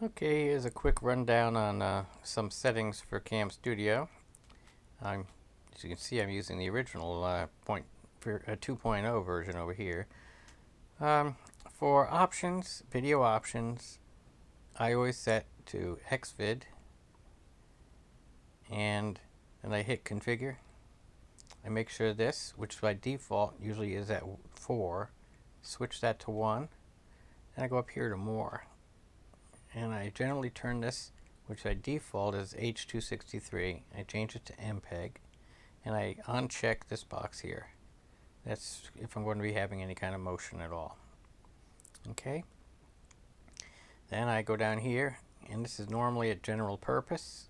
Okay, here's a quick rundown on some settings for CamStudio. As you can see, I'm using the original 2.0 version over here. Um, for options, video options, I always set to Xvid, and then I hit Configure. I make sure this, which by default usually is at 4, switch that to 1, and I go up here to More. And I generally turn this, which by default is H263, I change it to MPEG, and I uncheck this box here. That's if I'm going to be having any kind of motion at all. Okay. Then I go down here, and this is normally at general purpose.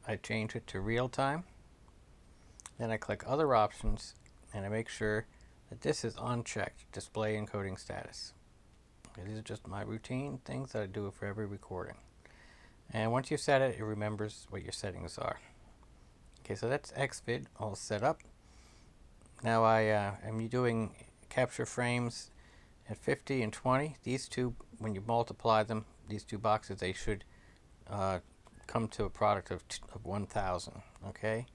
I change it to real time. Then I click other options, and I make sure that this is unchecked, display encoding status. These are just my routine things that I do for every recording. And once you set it, it remembers what your settings are. Okay, so that's Xvid all set up. Now I am doing capture frames at 50 and 20. These two, when you multiply them, these two boxes, they should come to a product of 1,000. Okay,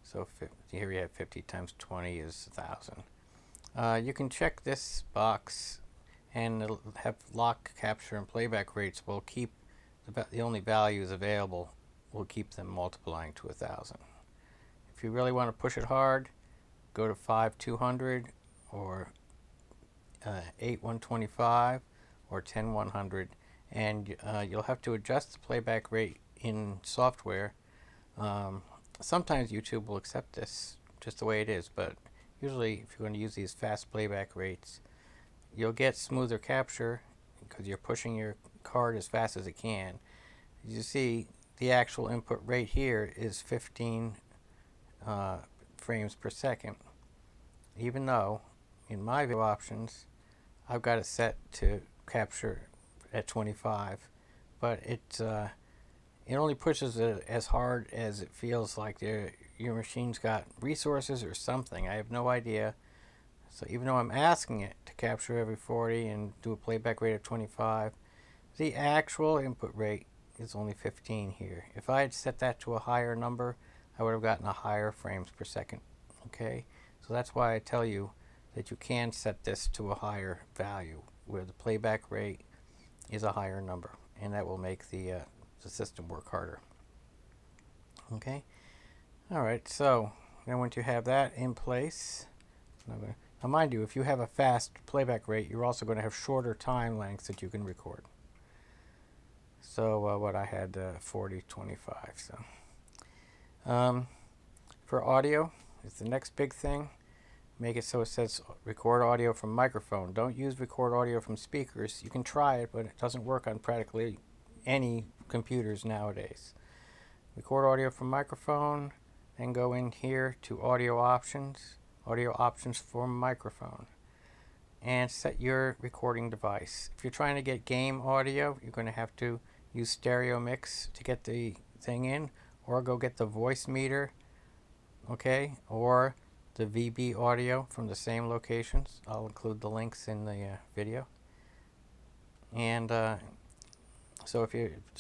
so here we have 50 times 20 is 1,000. You can check this box, and it'll have lock, capture, and playback rates. Will keep the only values available. Will keep them multiplying to 1,000. If you really want to push it hard, go to 5,200 or 8,125 or 10,100, and you'll have to adjust the playback rate in software. Sometimes YouTube will accept this just the way it is, but usually if you're going to use these fast playback rates, you'll get smoother capture because you're pushing your card as fast as it can. As you see, the actual input rate here is 15 frames per second, even though in my video options I've got it set to capture at 25, but it only pushes it as hard as it feels like your machine's got resources or something. I have no idea. So even though I'm asking it to capture every 40 and do a playback rate of 25, the actual input rate is only 15 here. If I had set that to a higher number, I would have gotten a higher frames per second. Okay, so that's why I tell you that you can set this to a higher value where the playback rate is a higher number, and that will make the system work harder. Okay, all right, so then once you have that in place, now mind you, if you have a fast playback rate, you're also going to have shorter time lengths that you can record. So what I had 40, 25. So for audio is the next big thing. Make it so it says record audio from microphone. Don't use record audio from speakers. You can try it, but it doesn't work on practically any computers nowadays. Record audio from microphone, then go in here to audio options for microphone, and set your recording device. If you're trying to get game audio, you're going to have to use stereo mix to get the thing in, or go get the voice meter, okay, or the VB audio from the same locations. I'll include the links in the video. And so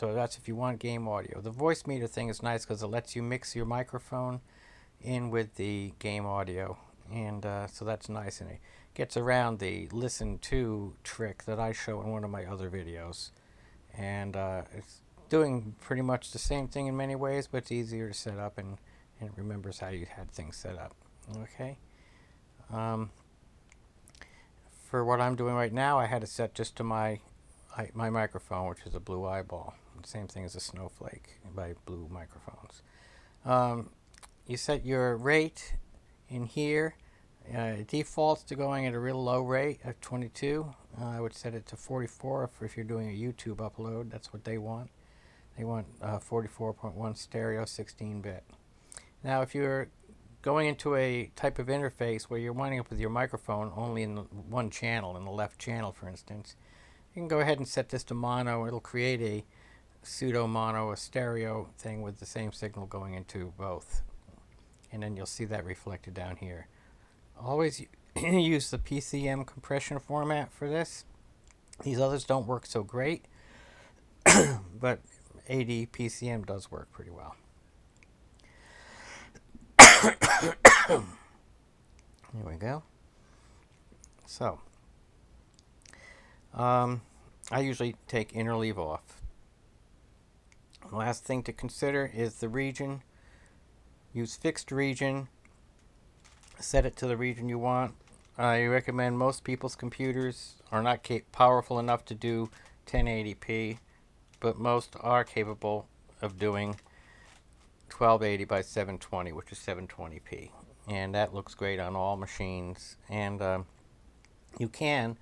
that's if you want game audio. The voice meter thing is nice because it lets you mix your microphone in with the game audio, and so that's nice, and it gets around the listen to trick that I show in one of my other videos. And it's doing pretty much the same thing in many ways, but it's easier to set up, and it remembers how you had things set up. Okay. For what I'm doing right now, I had it set just to my microphone, which is a Blue Eyeball. Same thing as a Snowflake by Blue Microphones. You set your rate in here. It defaults to going at a real low rate of 22. I would set it to 44 if you're doing a YouTube upload. That's what they want. They want 44.1 stereo 16-bit. Now if you're going into a type of interface where you're winding up with your microphone only in one channel, in the left channel for instance, you can go ahead and set this to mono. It'll create a pseudo mono, a stereo thing with the same signal going into both. And then you'll see that reflected down here. Always use the PCM compression format for this. These others don't work so great. but 80 PCM does work pretty well. Here we go. So, I usually take interleave off. Last thing to consider is the region. Use fixed region. Set it to the region you want. I recommend most people's computers are not powerful enough to do 1080p, but most are capable of doing 1280 by 720, which is 720p. And that looks great on all machines. And you can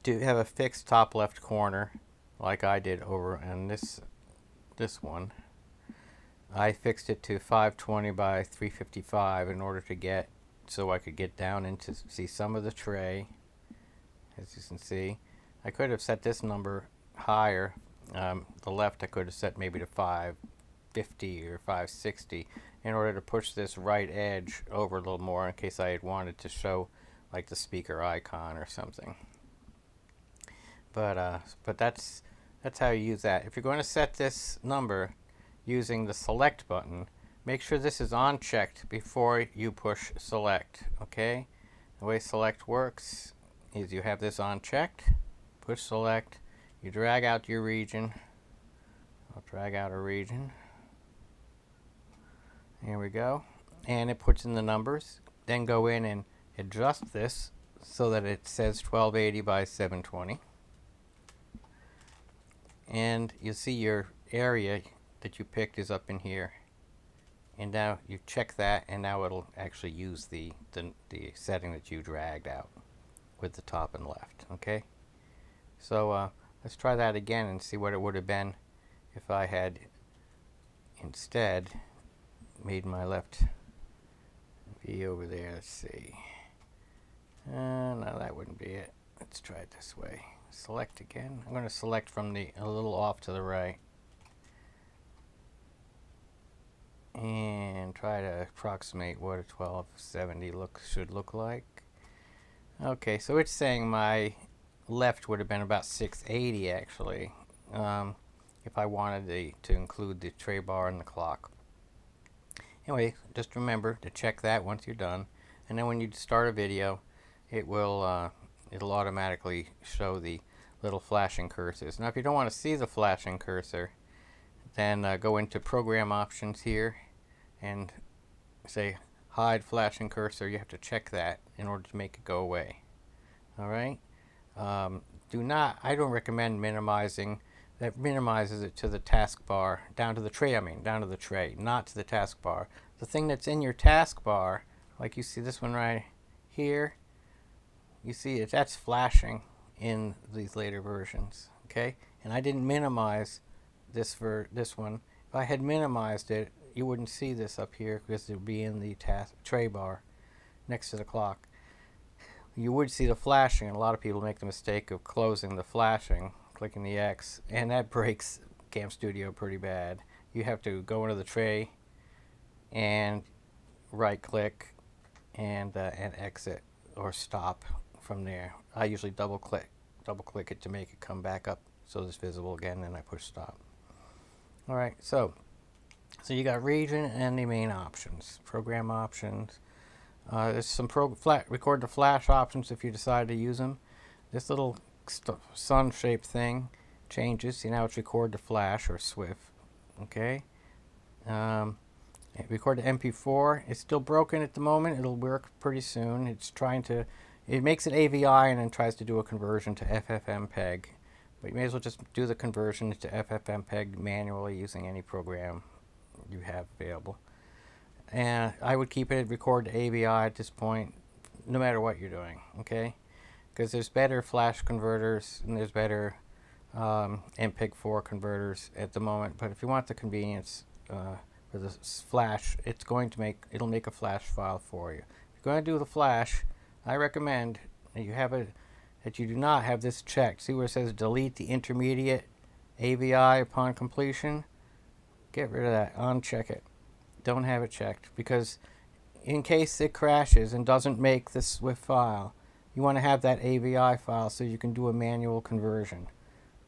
have a fixed top left corner, like I did over on this one. I fixed it to 520 by 355 in order to get so I could get down into see some of the tray. As you can see, I could have set this number higher. The left I could have set maybe to 550 or 560 in order to push this right edge over a little more in case I had wanted to show like the speaker icon or something. But that's how you use that. If you're going to set this number using the select button, make sure this is on checked before you push select. Okay, the way select works is you have this on checked, push select, you drag out your region. I'll drag out a region. Here we go, and it puts in the numbers. Then go in and adjust this so that it says 1280 by 720, and you see your area that you picked is up in here. And now you check that, and now it'll actually use the setting that you dragged out with the top and left. Okay, so let's try that again and see what it would have been if I had instead made my left be over there. Let's see. No, that wouldn't be it. Let's try it this way. Select again. I'm going to select from a little off to the right. And try to approximate what a 1270 should look like. Okay, so it's saying my left would have been about 680 actually, if I wanted to include the tray bar and the clock. Anyway, just remember to check that once you're done, and then when you start a video, it'll automatically show the little flashing cursors. Now, if you don't want to see the flashing cursor, then go into program options here and say hide flashing cursor. You have to check that in order to make it go away. Alright, I don't recommend minimizing. That minimizes it to the taskbar, down to the tray, not to the taskbar. The thing that's in your taskbar, like you see this one right here, you see that's flashing in these later versions. Okay, and I didn't minimize this for this one. If I had minimized it, you wouldn't see this up here because it would be in the tray bar next to the clock. You would see the flashing, and a lot of people make the mistake of closing the flashing, clicking the X, and that breaks CamStudio pretty bad. You have to go into the tray and right click and exit or stop from there. I usually double click it to make it come back up so it's visible again, and I push stop. Alright, so you got region and the main options, program options. There's some record to flash options if you decide to use them. This little sun shaped thing changes. See, now it's record to flash or SWIFT. Okay. Record to MP4. It's still broken at the moment. It'll work pretty soon. It makes it AVI and then tries to do a conversion to FFmpeg. But you may as well just do the conversion to FFmpeg manually using any program you have available. And I would keep it record to AVI at this point, no matter what you're doing, okay? Because there's better flash converters and there's better MPEG-4 converters at the moment. But if you want the convenience for the flash, it'll make a flash file for you. If you're going to do the flash, I recommend that you do not have this checked. See where it says delete the intermediate AVI upon completion? Get rid of that. Uncheck it. Don't have it checked, because in case it crashes and doesn't make the SWIFT file, you want to have that AVI file so you can do a manual conversion.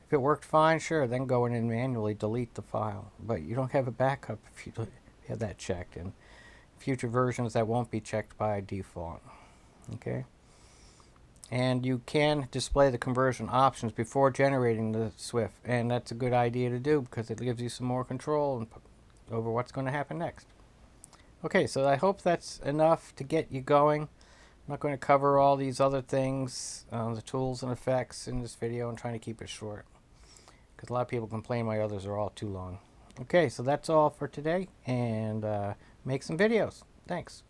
If it worked fine, sure, then go in and manually delete the file. But you don't have a backup if you have that checked. And future versions, that won't be checked by default. Okay? And you can display the conversion options before generating the Swift. And that's a good idea to do because it gives you some more control over what's going to happen next. Okay, so I hope that's enough to get you going. I'm not going to cover all these other things, the tools and effects in this video. I'm trying to keep it short because a lot of people complain my others are all too long. Okay, so that's all for today, and make some videos. Thanks.